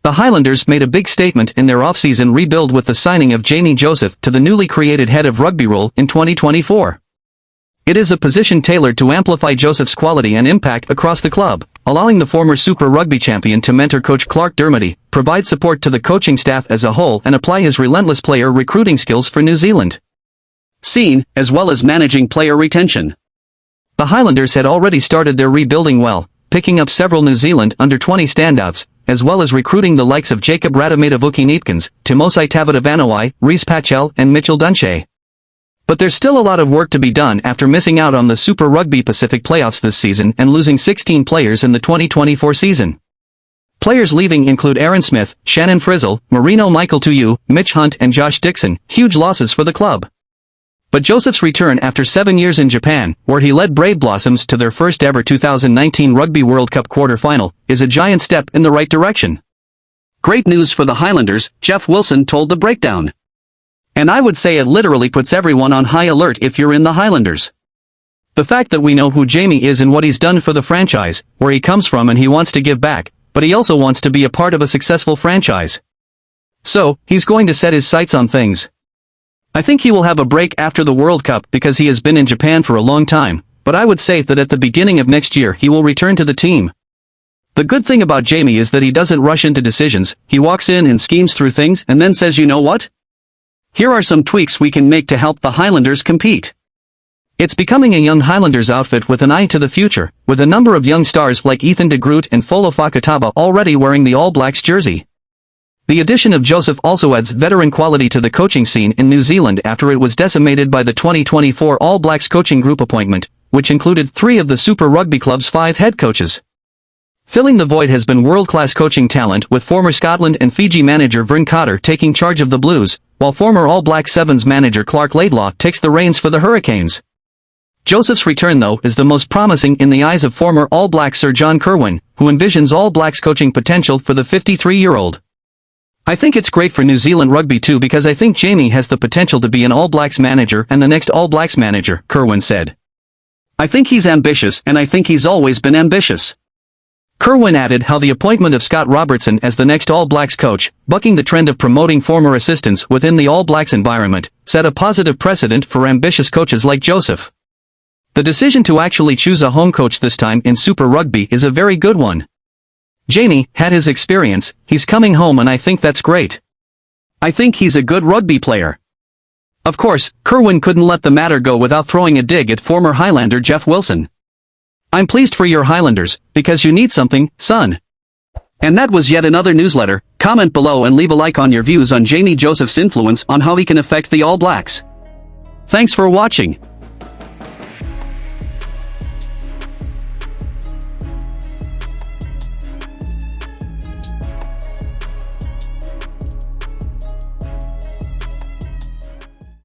The Highlanders made a big statement in their off-season rebuild with the signing of Jamie Joseph to the newly created Head of Rugby role in 2024. It is a position tailored to amplify Joseph's quality and impact across the club, allowing the former Super Rugby champion to mentor coach Clark Dermody, provide support to the coaching staff as a whole and apply his relentless player recruiting skills for New Zealand scene, as well as managing player retention. The Highlanders had already started their rebuilding well, picking up several New Zealand under-20 standouts, as well as recruiting the likes of Jacob Radamatavuki-Neepkins, Timosai Tavitavanawai, Reece Patchell and Mitchell Dunshea. But there's still a lot of work to be done after missing out on the Super Rugby Pacific playoffs this season and losing 16 players in the 2024 season. Players leaving include Aaron Smith, Shannon Frizzle, Marino Michael Tuiu, Mitch Hunt and Josh Dixon, huge losses for the club. But Joseph's return after 7 years in Japan, where he led Brave Blossoms to their first ever 2019 Rugby World Cup quarter-final, is a giant step in the right direction. Great news for the Highlanders, Jeff Wilson told The Breakdown. And I would say it literally puts everyone on high alert if you're in the Highlanders. The fact that we know who Jamie is and what he's done for the franchise, where he comes from and he wants to give back, but he also wants to be a part of a successful franchise. So, he's going to set his sights on things. I think he will have a break after the World Cup because he has been in Japan for a long time, but I would say that at the beginning of next year he will return to the team. The good thing about Jamie is that he doesn't rush into decisions, he walks in and schemes through things and then says, you know what? Here are some tweaks we can make to help the Highlanders compete. It's becoming a young Highlanders outfit with an eye to the future, with a number of young stars like Ethan de Groot and Folo Fakataba already wearing the All Blacks jersey. The addition of Joseph also adds veteran quality to the coaching scene in New Zealand after it was decimated by the 2024 All Blacks coaching group appointment, which included 3 of the Super Rugby club's 5 head coaches. Filling the void has been world-class coaching talent with former Scotland and Fiji manager Vern Cotter taking charge of the Blues, while former All Black Sevens manager Clark Laidlaw takes the reins for the Hurricanes. Joseph's return though is the most promising in the eyes of former All Black Sir John Kirwan, who envisions All Blacks coaching potential for the 53-year-old. I think it's great for New Zealand rugby too because I think Jamie has the potential to be an All Blacks manager and the next All Blacks manager, Kirwan said. I think he's ambitious and I think he's always been ambitious. Kirwan added how the appointment of Scott Robertson as the next All Blacks coach, bucking the trend of promoting former assistants within the All Blacks environment, set a positive precedent for ambitious coaches like Joseph. The decision to actually choose a home coach this time in Super Rugby is a very good one. Jamie had his experience, he's coming home and I think that's great. I think he's a good rugby player. Of course, Kirwan couldn't let the matter go without throwing a dig at former Highlander Jeff Wilson. I'm pleased for your Highlanders, because you need something, son. And that was yet another newsletter. Comment below and leave a like on your views on Jamie Joseph's influence on how he can affect the All Blacks. Thanks for watching.